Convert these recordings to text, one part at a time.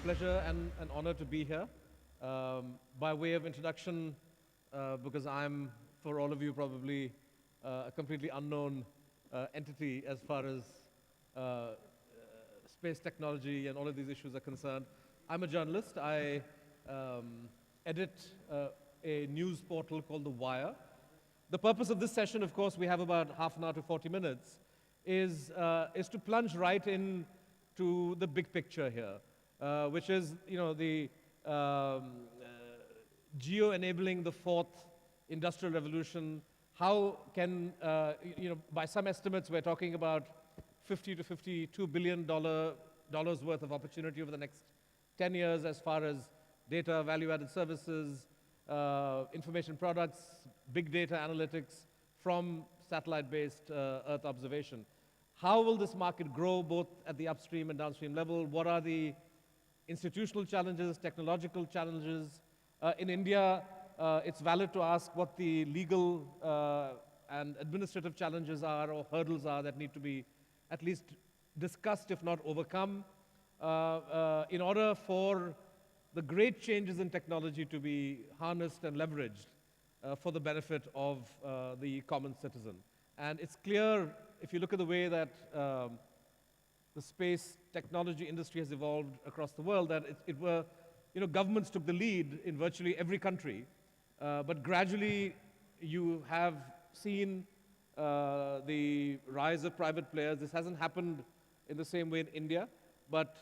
pleasure and an honor to be here. By way of introduction, because I'm, for all of you, probably a completely unknown entity as far as space technology and all of these issues are concerned. I'm a journalist. I edit a news portal called The Wire. The purpose of this session, of course, we have about half an hour to 40 minutes, is to plunge right into the big picture here, which is, the geo-enabling the fourth industrial revolution. How can, by some estimates, we're talking about $50 to $52 billion worth of opportunity over the next 10 years as far as data, value-added services, information products, big data analytics from satellite-based Earth observation. How will this market grow both at the upstream and downstream level? What are the institutional challenges, technological challenges? In India, it's valid to ask what the legal and administrative challenges are or hurdles are that need to be at least discussed, if not overcome, in order for the great changes in technology to be harnessed and leveraged for the benefit of the common citizen. And it's clear, if you look at the way that the space technology industry has evolved across the world, that governments took the lead in virtually every country, but gradually you have seen the rise of private players. This hasn't happened in the same way in India, but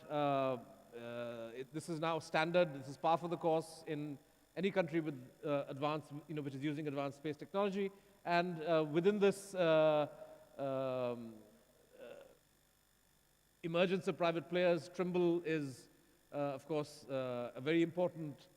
this is now standard. This is par for the course in any country with advanced, which is using advanced space technology. And within this emergence of private players, Trimble is, of course, a very important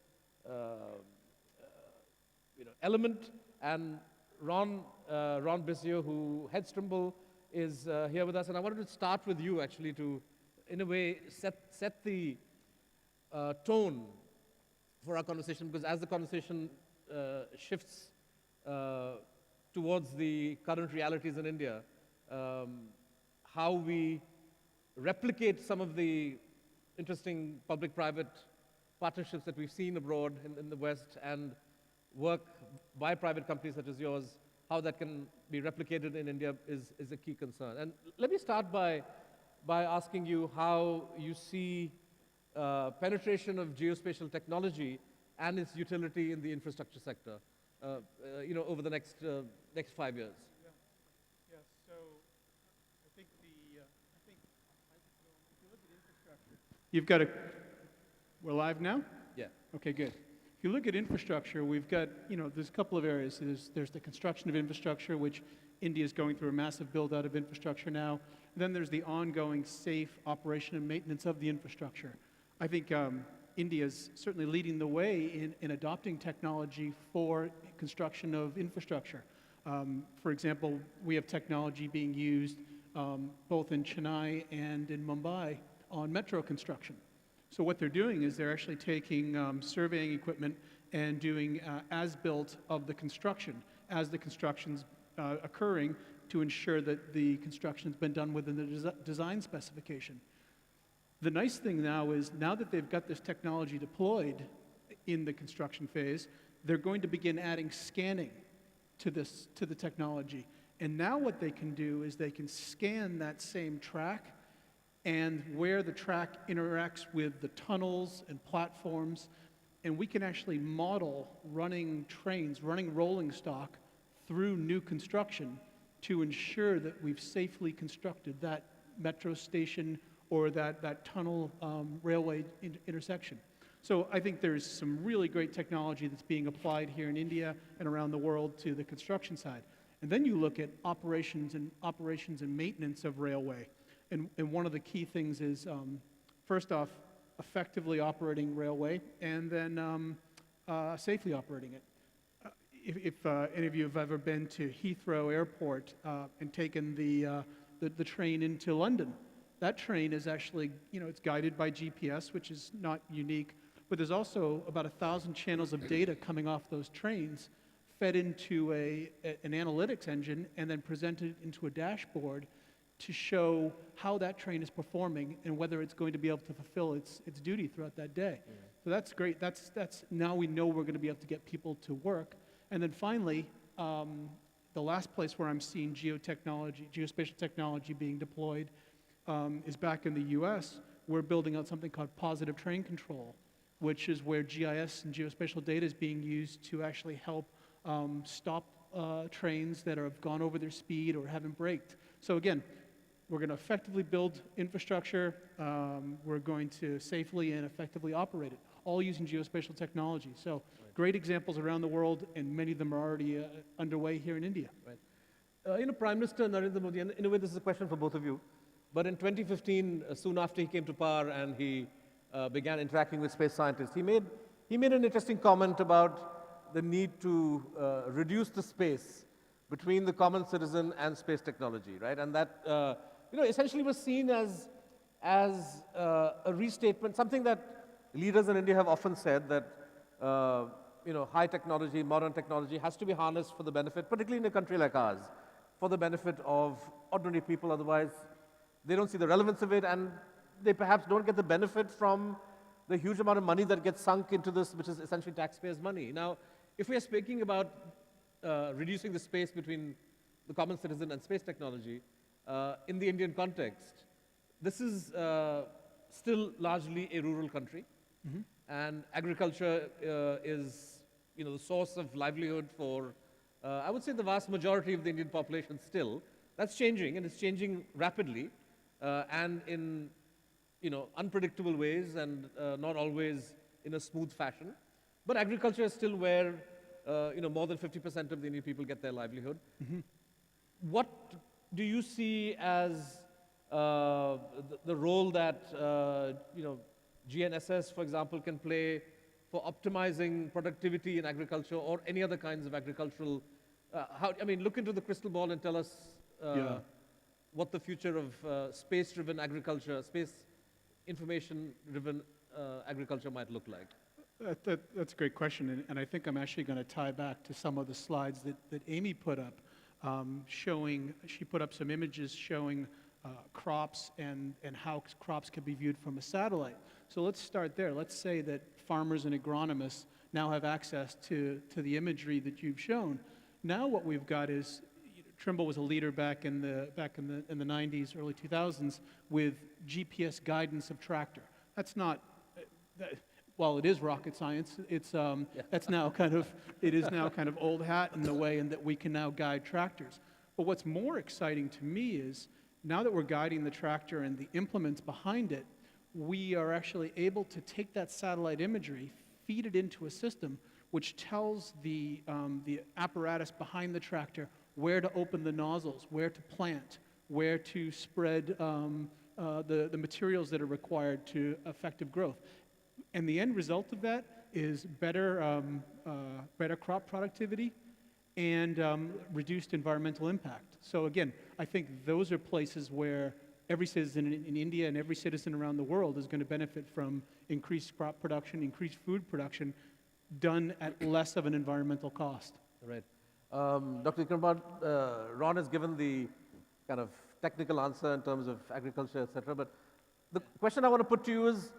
element. And Ron Bisio, who heads Trimble, is here with us. And I wanted to start with you, actually, to, in a way, set the tone for our conversation, because as the conversation shifts towards the current realities in India, how we replicate some of the interesting public-private partnerships that we've seen abroad in the West and work by private companies such as yours, how that can be replicated in India is a key concern. And let me start by asking you how you see penetration of geospatial technology and its utility in the infrastructure sector, over the next 5 years. Yeah. So I think if you look at infrastructure, you've got we're live now? Yeah. Okay, good. If you look at infrastructure, we've got, there's a couple of areas. There's the construction of infrastructure, which India is going through a massive build-out of infrastructure now. And then there's the ongoing safe operation and maintenance of the infrastructure. I think India is certainly leading the way in adopting technology for construction of infrastructure. For example, we have technology being used both in Chennai and in Mumbai on metro construction. So what they're doing is they're actually taking surveying equipment and doing as-built of the construction as the construction's occurring to ensure that the construction's been done within the design specification. The nice thing now is, now that they've got this technology deployed in the construction phase, they're going to begin adding scanning to the technology. And now what they can do is they can scan that same track and where the track interacts with the tunnels and platforms, and we can actually model running trains, running rolling stock through new construction to ensure that we've safely constructed that metro station or that tunnel railway intersection. So I think there's some really great technology that's being applied here in India and around the world to the construction side. And then you look at operations and maintenance of railway. And one of the key things is, first off, effectively operating railway, and then safely operating it. If any of you have ever been to Heathrow Airport and taken the train into London, that train is actually, it's guided by GPS, which is not unique, but there's also about 1,000 channels of data coming off those trains fed into an analytics engine and then presented into a dashboard to show how that train is performing and whether it's going to be able to fulfill its duty throughout that day. Yeah. So that's great. That's now we know we're going to be able to get people to work. And then finally, the last place where I'm seeing geospatial technology being deployed is back in the US. We're building out something called positive train control, which is where GIS and geospatial data is being used to actually help stop trains that have gone over their speed or haven't braked. So again, we're going to effectively build infrastructure. We're going to safely and effectively operate it, all using geospatial technology. So great examples around the world, and many of them are already underway here in India. Right. Prime Minister Narendra Modi, and in a way this is a question for both of you, but in 2015, soon after he came to power and he began interacting with space scientists, he made an interesting comment about the need to reduce the space between the common citizen and space technology, right? And that essentially was seen as a restatement, something that leaders in India have often said that high technology, modern technology has to be harnessed for the benefit, particularly in a country like ours, for the benefit of ordinary people. Otherwise, they don't see the relevance of it, and they perhaps don't get the benefit from the huge amount of money that gets sunk into this, which is essentially taxpayers' money. Now, if we are speaking about reducing the space between the common citizen and space technology, in the Indian context, this is still largely a rural country, and agriculture is the source of livelihood for, I would say, the vast majority of the Indian population still. That's changing, and it's changing rapidly, and in unpredictable ways, and not always in a smooth fashion. But agriculture is still where more than 50% of the Indian people get their livelihood. What do you see as the role that GNSS, for example, can play for optimizing productivity in agriculture or any other kinds of agricultural? Look into the crystal ball and tell us what the future of space-driven agriculture, space information-driven agriculture might look like. That's a great question, and I think I'm actually going to tie back to some of the slides that Amy put up, she put up some images showing crops and how crops can be viewed from a satellite. So let's start there. Let's say that farmers and agronomists now have access to the imagery that you've shown. Now what we've got is, Trimble was a leader back in the 90s, early 2000s, with GPS guidance of tractor. That's not, while it is rocket science, it's that's now it is now kind of old hat in the way in that we can now guide tractors. But what's more exciting to me is, now that we're guiding the tractor and the implements behind it, we are actually able to take that satellite imagery, feed it into a system which tells the apparatus behind the tractor where to open the nozzles, where to plant, where to spread the materials that are required to effective growth. And the end result of that is better crop productivity and reduced environmental impact. So again, I think those are places where every citizen in India and every citizen around the world is going to benefit from increased crop production, increased food production, done at less of an environmental cost. Right. Dr. Kumar, Ron has given the kind of technical answer in terms of agriculture, etc. But the question I want to put to you is,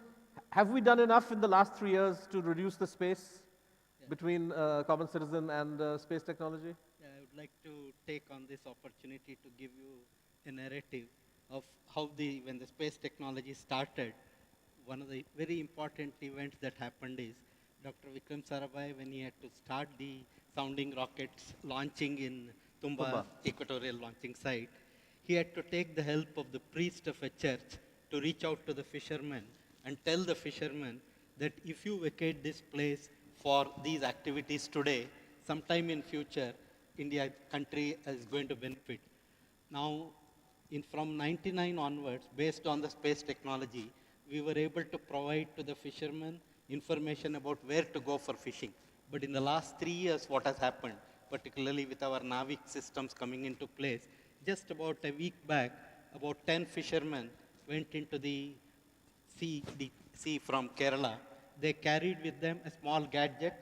have we done enough in the last 3 years to reduce the space between common citizen and space technology? Yeah, I would like to take on this opportunity to give you a narrative of how when the space technology started. One of the very important events that happened is Dr. Vikram Sarabhai, when he had to start the sounding rockets launching in Tumba Equatorial Launching Site, he had to take the help of the priest of a church to reach out to the fishermen and tell the fishermen that if you vacate this place for these activities today, sometime in future, India country is going to benefit. Now, from 99 onwards, based on the space technology, we were able to provide to the fishermen information about where to go for fishing. But in the last 3 years, what has happened, particularly with our Navik systems coming into place, just about a week back, about 10 fishermen went into the sea from Kerala. They carried with them a small gadget,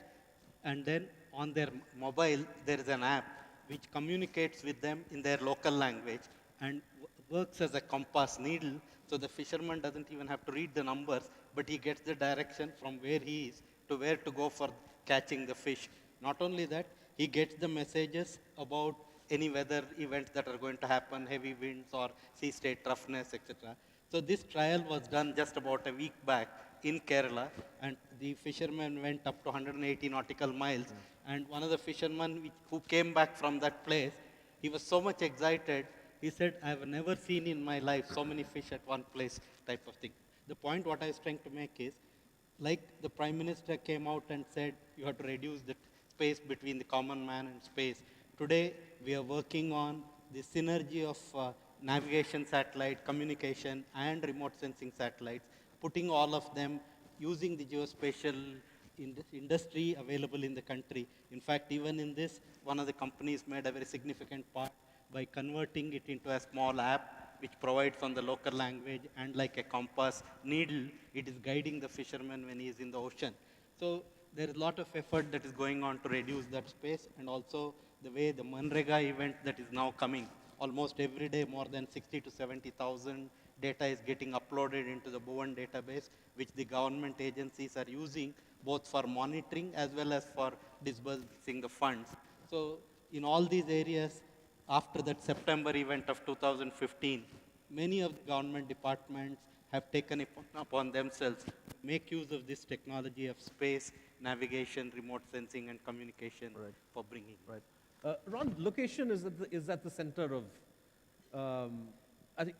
and then on their mobile, there is an app which communicates with them in their local language. And works as a compass needle, so the fisherman doesn't even have to read the numbers, but he gets the direction from where he is to where to go for catching the fish. Not only that, he gets the messages about any weather events that are going to happen, heavy winds or sea state roughness, etc. So this trial was done just about a week back in Kerala, and the fishermen went up to 180 nautical miles. And one of the fishermen who came back from that place, he was so much excited. He said, "I've never seen in my life so many fish at one place," type of thing. The point what I was trying to make is, like the Prime Minister came out and said, you have to reduce the space between the common man and space. Today, we are working on the synergy of navigation satellite, communication, and remote sensing satellites, putting all of them using the geospatial industry available in the country. In fact, even in this, one of the companies made a very significant part by converting it into a small app which provides on the local language, and like a compass needle, it is guiding the fisherman when he is in the ocean. So there is a lot of effort that is going on to reduce that space, and also the way the Manrega event that is now coming. Almost every day, more than 60 to 70,000 data is getting uploaded into the Bhuvan database, which the government agencies are using both for monitoring as well as for disbursing the funds. So in all these areas, after that September event of 2015, many of the government departments have taken it upon themselves to make use of this technology of space, navigation, remote sensing, and communication for bringing. Right. Ron, location is at the center of, I think,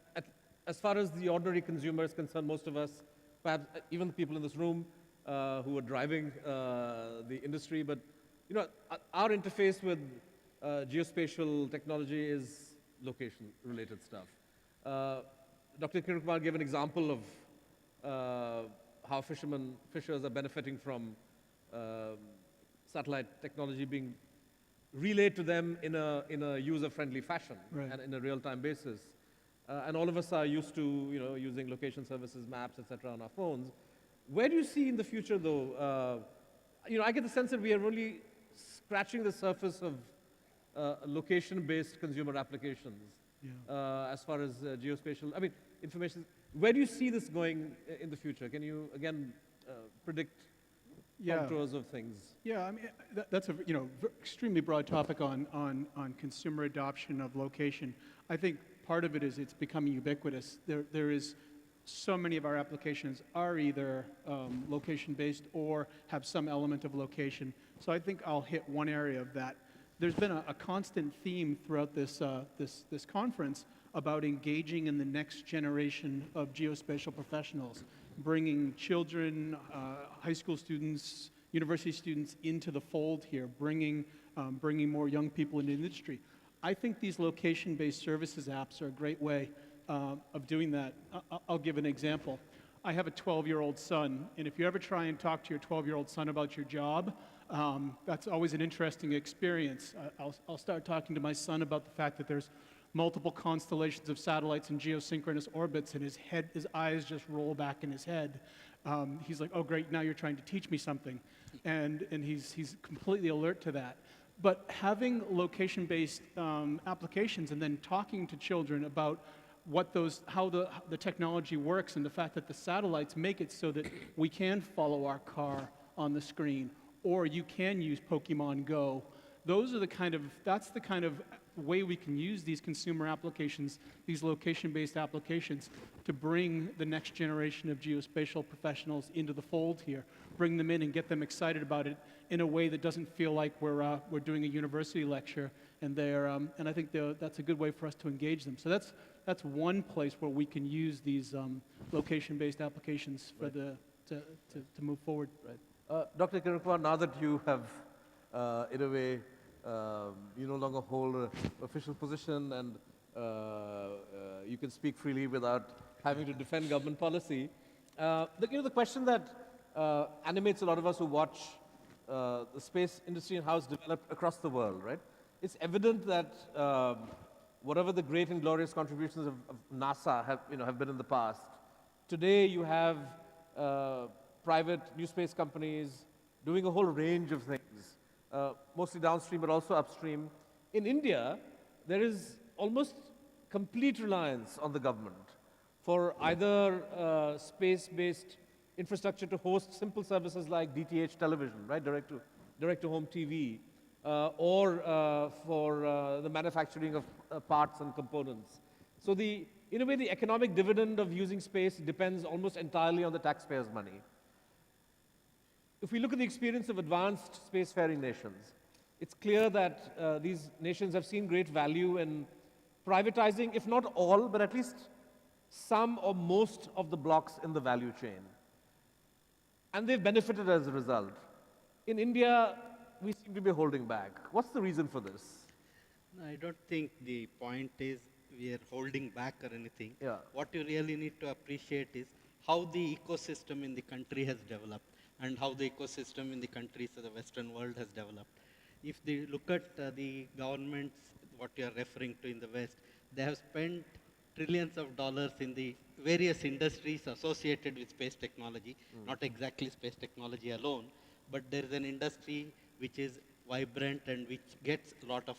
as far as the ordinary consumer is concerned, most of us, perhaps even the people in this room who are driving the industry, but you know, our interface with geospatial technology is location-related stuff. Dr. Kiran gave an example of how fishers are benefiting from satellite technology being relayed to them in a user-friendly fashion and in a real-time basis. And all of us are used to using location services, maps, etc. on our phones. Where do you see in the future, though? I get the sense that we are really scratching the surface of location-based consumer applications as far as geospatial, information. Where do you see this going in the future? Can you, again, predict contours of things? Yeah, that's a extremely broad topic on consumer adoption of location. I think part of it is it's becoming ubiquitous. There is so many of our applications are either location-based or have some element of location. So I think I'll hit one area of that. There's been a constant theme throughout this conference about engaging in the next generation of geospatial professionals, bringing children, high school students, university students into the fold here, bringing more young people into the industry. I think these location-based services apps are a great way of doing that. I'll give an example. I have a 12-year-old son, and if you ever try and talk to your 12-year-old son about your job, that's always an interesting experience. I'll start talking to my son about the fact that there's multiple constellations of satellites in geosynchronous orbits, and his eyes just roll back in his head. He's like, "Oh, great! Now you're trying to teach me something," and he's completely alert to that. But having location-based applications and then talking to children about how the technology works, and the fact that the satellites make it so that we can follow our car on the screen, or you can use Pokemon Go. That's the kind of way we can use these consumer applications, these location-based applications, to bring the next generation of geospatial professionals into the fold here, bring them in and get them excited about it in a way that doesn't feel like we're doing a university lecture. And I think that's a good way for us to engage them. So that's one place where we can use these location-based applications for to move forward. Right. Dr. Kiran, now that you have, in a way, you no longer hold an official position, and you can speak freely without having to defend government policy. The question that animates a lot of us who watch the space industry and how it's developed across the world, right? It's evident that whatever the great and glorious contributions of NASA have been in the past, today you have private new space companies doing a whole range of things, mostly downstream but also upstream. In India, there is almost complete reliance on the government for either space-based infrastructure to host simple services like DTH television, right, direct-to-home TV, or for the manufacturing of parts and components. So in a way, the economic dividend of using space depends almost entirely on the taxpayers' money. If we look at the experience of advanced spacefaring nations, it's clear that these nations have seen great value in privatizing, if not all, but at least some or most of the blocks in the value chain. And they've benefited as a result. In India, we seem to be holding back. What's the reason for this? No, I don't think the point is we are holding back or anything. Yeah. What you really need to appreciate is how the ecosystem in the country has developed and how the ecosystem in the countries of the Western world has developed. If they look at the governments, what you are referring to in the West, they have spent trillions of dollars in the various industries associated with space technology, not exactly space technology alone, but there is an industry which is vibrant and which gets a lot of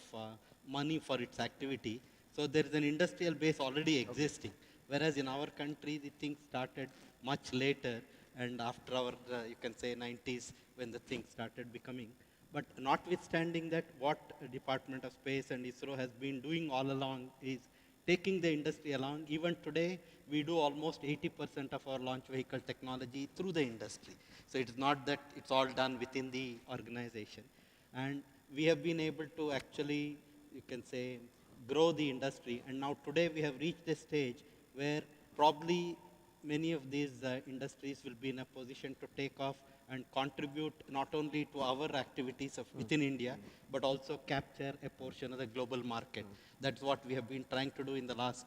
money for its activity. So there is an industrial base already existing. Whereas in our country, the thing started much later and after our, you can say, 90s when the thing started becoming. But notwithstanding that, what Department of Space and ISRO has been doing all along is taking the industry along. Even today, we do almost 80% of our launch vehicle technology through the industry. So it's not that it's all done within the organization. And we have been able to actually, you can say, grow the industry. And now today we have reached a stage where probably many of these industries will be in a position to take off and contribute not only to our activities of within India, but also capture a portion of the global market. That's what we have been trying to do in the last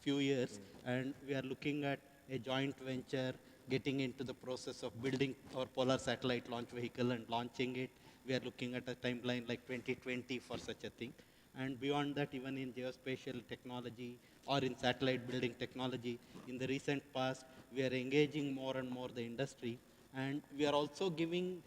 few years. And we are looking at a joint venture, getting into the process of building our polar satellite launch vehicle and launching it. We are looking at a timeline like 2020 for such a thing. And beyond that, even in geospatial technology or in satellite building technology, in the recent past, we are engaging more and more the industry. And we are also giving,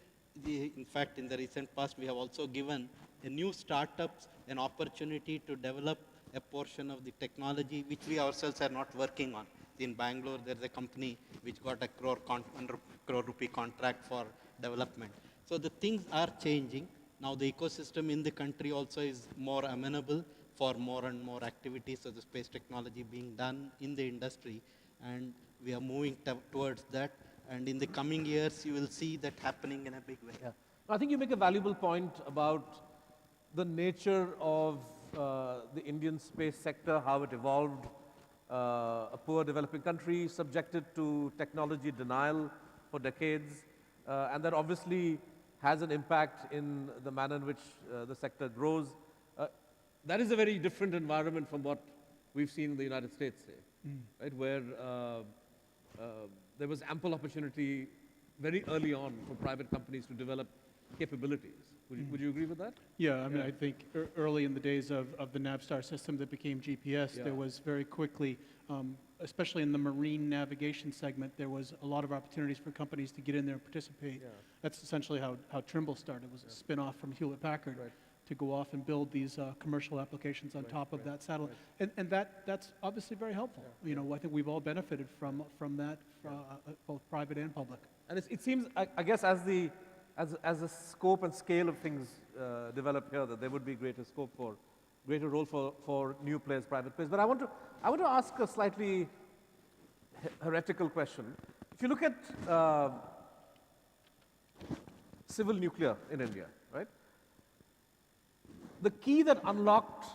in fact, in the recent past, we have also given a new startups an opportunity to develop a portion of the technology which we ourselves are not working on. In Bangalore, there's a company which got a 100 crore rupee contract for development. So the things are changing. Now the ecosystem in the country also is more amenable for more and more activities of the space technology being done in the industry. And we are moving towards that. And in the coming years, you will see that happening in a big way. Yeah. I think you make a valuable point about the nature of the Indian space sector, how it evolved, a poor developing country subjected to technology denial for decades, and that obviously has an impact in the manner in which the sector grows. That is a very different environment from what we've seen in the United States, say, right, where there was ample opportunity very early on for private companies to develop capabilities. Would you agree with that? Yeah, I mean, I think early in the days of the Navstar system that became GPS, there was very quickly, especially in the marine navigation segment, there was a lot of opportunities for companies to get in there and participate. Yeah. That's essentially how Trimble started. It was a spin-off from Hewlett-Packard to go off and build these commercial applications on top of that satellite. And that's obviously very helpful. You know, I think we've all benefited from that, both private and public. And it seems, I guess, as the scope and scale of things develop here, that there would be greater scope for, greater role for new players, private players. But I want to ask a slightly heretical question. If you look at civil nuclear in India, right? The key that unlocked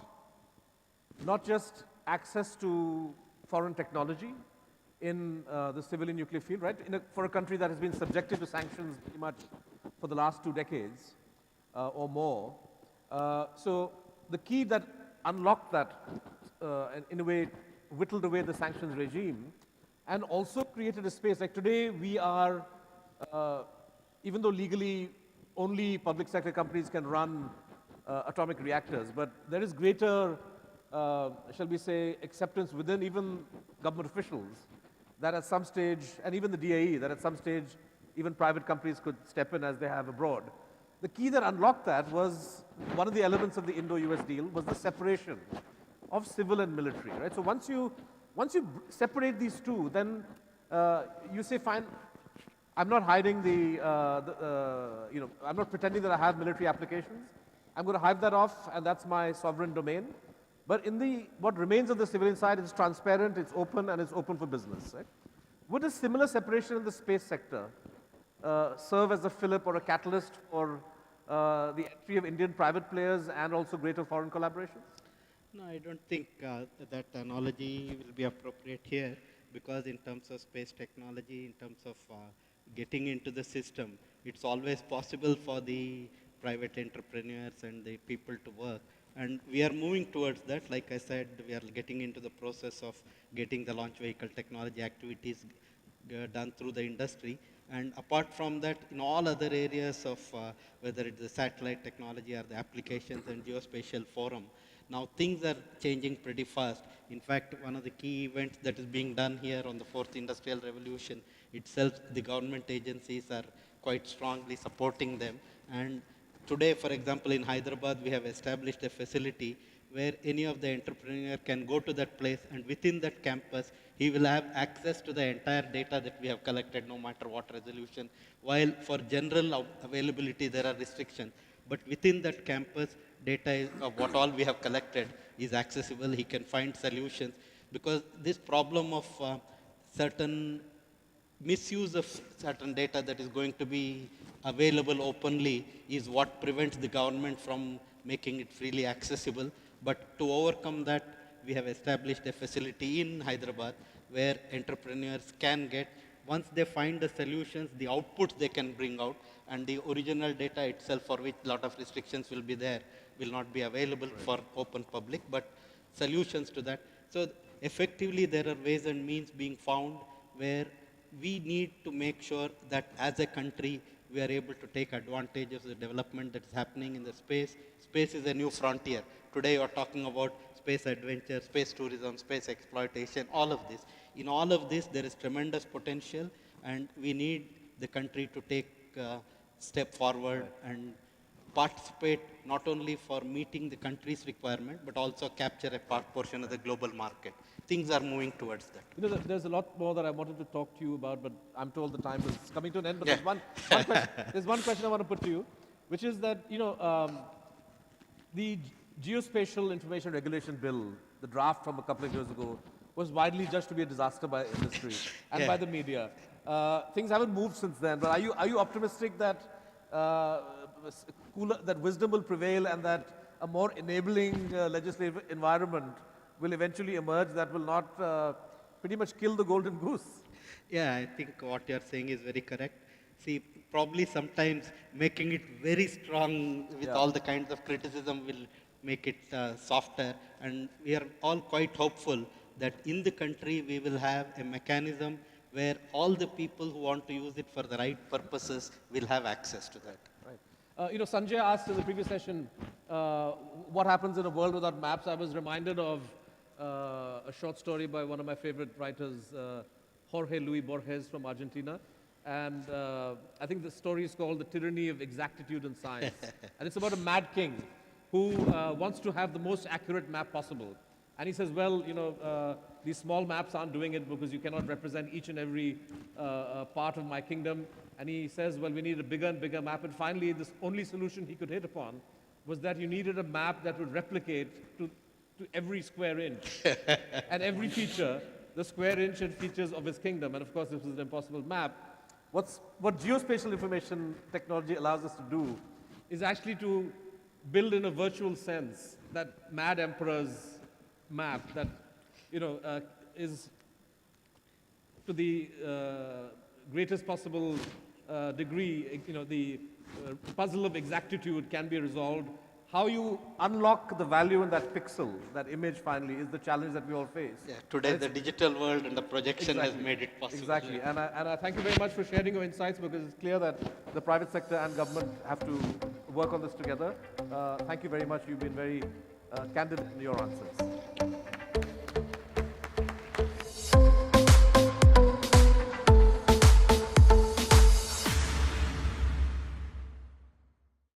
not just access to foreign technology in the civilian nuclear field, right? For a country that has been subjected to sanctions pretty much for the last 2 decades or more. So the key that unlocked that, and in a way, whittled away the sanctions regime, and also created a space. Like today, we are, even though legally only public sector companies can run atomic reactors, but there is greater, shall we say, acceptance within even government officials that at some stage, and even the DAE, that at some stage, even private companies could step in as they have abroad. The key that unlocked that was, one of the elements of the Indo-US deal was the separation of civil and military, right? So once you separate these two, then you say, fine, I'm not hiding I'm not pretending that I have military applications. I'm going to hide that off, and that's my sovereign domain. But what remains of the civilian side is transparent, it's open, and it's open for business, right? Would a similar separation in the space sector serve as a fillip or a catalyst for the entry of Indian private players and also greater foreign collaborations? No, I don't think that analogy will be appropriate here, because in terms of space technology, in terms of getting into the system, it's always possible for the private entrepreneurs and the people to work. And we are moving towards that. Like I said, we are getting into the process of getting the launch vehicle technology activities done through the industry. And apart from that, in all other areas of whether it's the satellite technology or the applications and geospatial forum, now things are changing pretty fast. In fact, one of the key events that is being done here on the fourth industrial revolution itself, the government agencies are quite strongly supporting them. And today, for example, in Hyderabad, we have established a facility where any of the entrepreneur can go to that place, and within that campus, he will have access to the entire data that we have collected, no matter what resolution. While for general availability, there are restrictions. But within that campus, data of what all we have collected is accessible. He can find solutions, because this problem of certain misuse of certain data that is going to be available openly is what prevents the government from making it freely accessible. But to overcome that, we have established a facility in Hyderabad where entrepreneurs can get, once they find the solutions, the outputs they can bring out, and the original data itself, for which a lot of restrictions will be there, will not be available for open public, but solutions to that. So effectively, there are ways and means being found where we need to make sure that as a country, we are able to take advantage of the development that is happening in the space. Space is a new frontier. Today, you are talking about space adventure, space tourism, space exploitation, all of this. In all of this, there is tremendous potential, and we need the country to take a step forward and participate not only for meeting the country's requirement, but also capture a portion of the global market. Things are moving towards that. You know, there's a lot more that I wanted to talk to you about, but I'm told the time is coming to an end. But Yeah. there's one question I want to put to you, which is that, the Geospatial Information Regulation Bill, the draft from a couple of years ago, was widely judged to be a disaster by industry and by the media. Things haven't moved since then, but are you optimistic that that wisdom will prevail and that a more enabling legislative environment will eventually emerge that will not pretty much kill the golden goose? Yeah, I think what you're saying is very correct. See, probably sometimes making it very strong with all the kinds of criticism will make it softer. And we are all quite hopeful that in the country we will have a mechanism where all the people who want to use it for the right purposes will have access to that. Right. Sanjay asked in the previous session, what happens in a world without maps? I was reminded of a short story by one of my favorite writers, Jorge Luis Borges from Argentina. And I think the story is called The Tyranny of Exactitude in Science. And it's about a mad king who wants to have the most accurate map possible. And he says, well, these small maps aren't doing it because you cannot represent each and every part of my kingdom. And he says, well, we need a bigger and bigger map. And finally, this only solution he could hit upon was that you needed a map that would replicate to every square inch and every feature, the square inch and features of his kingdom. And of course, this was an impossible map. What geospatial information technology allows us to do is actually to build in a virtual sense that mad emperor's map that is to the greatest possible degree, the puzzle of exactitude can be resolved. How you unlock the value in that pixel, that image finally, is the challenge that we all face. Yeah, today the digital world and the projection has made it possible. Exactly, and I thank you very much for sharing your insights, because it's clear that the private sector and government have to work on this together. Thank you very much. You've been very candid in your answers.